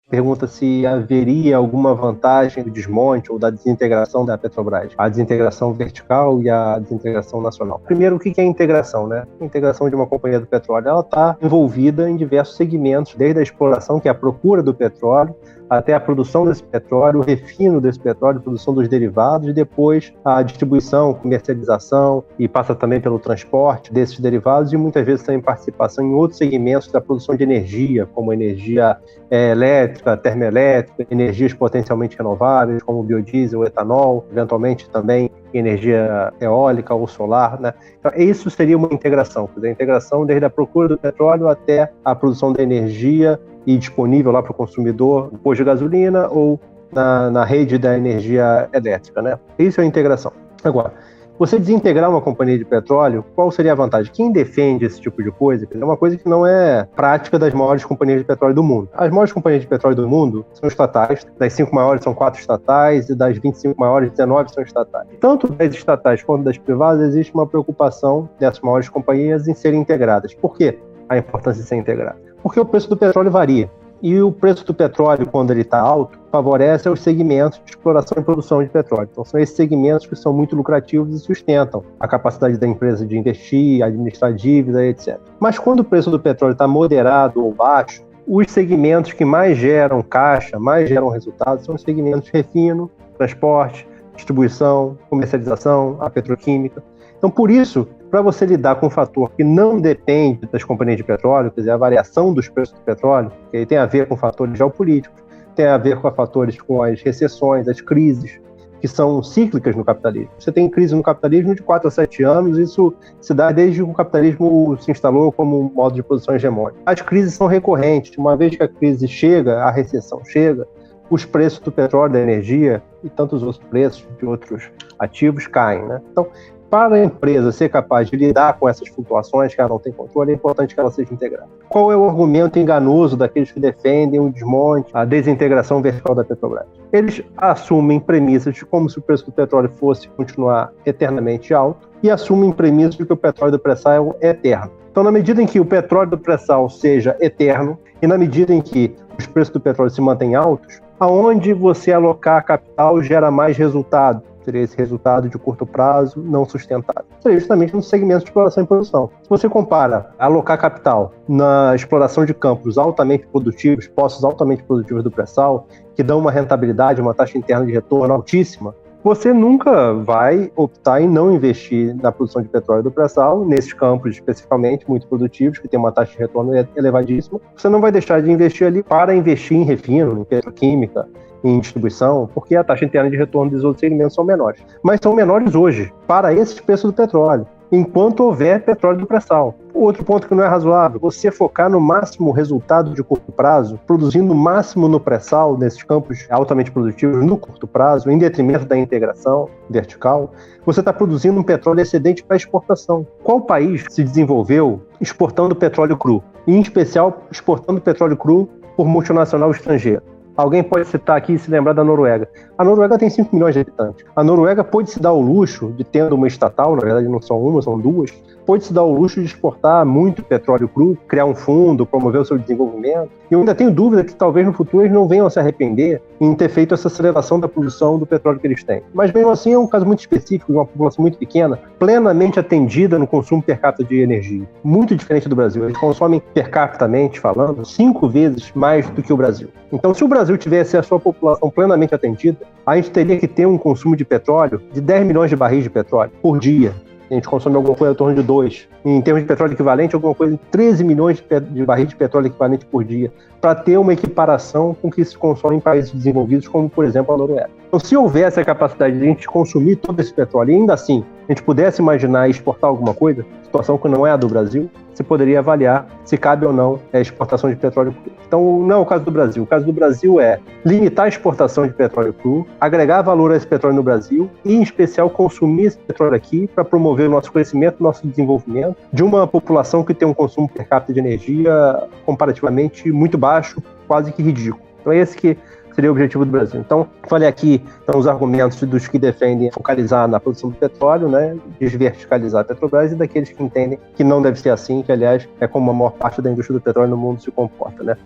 pergunta se haveria alguma vantagem do desmonte ou da desintegração da Petrobras, a desintegração vertical e a desintegração nacional. Primeiro, o que é a integração, né? A integração de uma companhia do petróleo, ela está envolvida em diversos segmentos, desde a exploração, que é a procura do petróleo, até a produção desse petróleo, o refino desse petróleo, a produção dos derivados, e depois a distribuição, comercialização, e passa também pelo transporte desses derivados, e muitas vezes também participação em outros segmentos da produção de energia, como energia elétrica, termoelétrica, energias potencialmente renováveis, como o biodiesel, o etanol, eventualmente também energia eólica ou solar, né? Então, isso seria uma integração, quer dizer, a integração desde a procura do petróleo até a produção da energia e disponível lá para o consumidor, no posto de gasolina ou na rede da energia elétrica, né? Isso é a integração. Agora, você desintegrar uma companhia de petróleo, qual seria a vantagem? Quem defende esse tipo de coisa é uma coisa que não é prática das maiores companhias de petróleo do mundo. As maiores companhias de petróleo do mundo são estatais, das 5 maiores são 4 estatais e das 25 maiores, 19 são estatais. Tanto das estatais quanto das privadas, existe uma preocupação dessas maiores companhias em serem integradas. Por quê a importância de ser integrada? Porque o preço do petróleo varia. E o preço do petróleo, quando ele está alto, favorece os segmentos de exploração e produção de petróleo. Então, são esses segmentos que são muito lucrativos e sustentam a capacidade da empresa de investir, administrar dívida, etc. Mas quando o preço do petróleo está moderado ou baixo, os segmentos que mais geram caixa, mais geram resultados, são os segmentos de refino, transporte, distribuição, comercialização, a petroquímica. Então, por isso, para você lidar com um fator que não depende das companhias de petróleo, quer dizer, a variação dos preços do petróleo, que aí tem a ver com fatores geopolíticos, tem a ver com fatores com as recessões, as crises, que são cíclicas no capitalismo. Você tem crise no capitalismo de 4 a 7 anos, isso se dá desde que o capitalismo se instalou como um modo de produção hegemônico. As crises são recorrentes, uma vez que a crise chega, a recessão chega, os preços do petróleo, da energia e tantos outros preços de outros ativos caem, né? Então, para a empresa ser capaz de lidar com essas flutuações que ela não tem controle, é importante que ela seja integrada. Qual é o argumento enganoso daqueles que defendem o desmonte, a desintegração vertical da Petrobras? Eles assumem premissas de como se o preço do petróleo fosse continuar eternamente alto e assumem premissas de que o petróleo do pré-sal é eterno. Então, na medida em que o petróleo do pré-sal seja eterno e na medida em que os preços do petróleo se mantêm altos, aonde você alocar capital gera mais resultado? Seria esse resultado de curto prazo não sustentável. Seria justamente no segmento de exploração e produção. Se você compara alocar capital na exploração de campos altamente produtivos, poços altamente produtivos do pré-sal, que dão uma rentabilidade, uma taxa interna de retorno altíssima, você nunca vai optar em não investir na produção de petróleo do pré-sal, nesses campos especificamente muito produtivos, que tem uma taxa de retorno elevadíssima. Você não vai deixar de investir ali para investir em refino, em petroquímica, em distribuição, porque a taxa interna de retorno dos outros segmentos são menores. Mas são menores hoje, para esses preços do petróleo, enquanto houver petróleo do pré-sal. Outro ponto que não é razoável, você focar no máximo resultado de curto prazo, produzindo o máximo no pré-sal, nesses campos altamente produtivos, no curto prazo, em detrimento da integração vertical, você está produzindo um petróleo excedente para exportação. Qual país se desenvolveu exportando petróleo cru? E, em especial, exportando petróleo cru por multinacional estrangeira? Alguém pode citar aqui e se lembrar da Noruega. A Noruega tem 5 milhões de habitantes. A Noruega pôde se dar o luxo de, tendo uma estatal, na verdade não são uma, são duas, pôde se dar o luxo de exportar muito petróleo cru, criar um fundo, promover o seu desenvolvimento. E eu ainda tenho dúvida que talvez no futuro eles não venham a se arrepender em ter feito essa aceleração da produção do petróleo que eles têm. Mas mesmo assim é um caso muito específico, de uma população muito pequena, plenamente atendida no consumo per capita de energia. Muito diferente do Brasil. Eles consomem per capita falando 5 vezes mais do que o Brasil. Então, se o Brasil tivesse a sua população plenamente atendida, a gente teria que ter um consumo de petróleo de 10 milhões de barris de petróleo por dia. A gente consome alguma coisa em torno de 2. Em termos de petróleo equivalente, alguma coisa em 13 milhões de barris de petróleo equivalente por dia, para ter uma equiparação com o que se consome em países desenvolvidos, como, por exemplo, a Noruega. Então, se houvesse a capacidade de a gente consumir todo esse petróleo, e ainda assim a gente pudesse imaginar exportar alguma coisa, situação que não é a do Brasil, você poderia avaliar se cabe ou não a exportação de petróleo cru. Então, não é o caso do Brasil. O caso do Brasil é limitar a exportação de petróleo cru, agregar valor a esse petróleo no Brasil e, em especial, consumir esse petróleo aqui para promover o nosso crescimento, o nosso desenvolvimento de uma população que tem um consumo per capita de energia comparativamente muito baixo, quase que ridículo. Então, é esse que seria o objetivo do Brasil. Então, falei aqui os argumentos dos que defendem focalizar na produção do petróleo, né, desverticalizar a Petrobras, e daqueles que entendem que não deve ser assim, que, aliás, é como a maior parte da indústria do petróleo no mundo se comporta, né?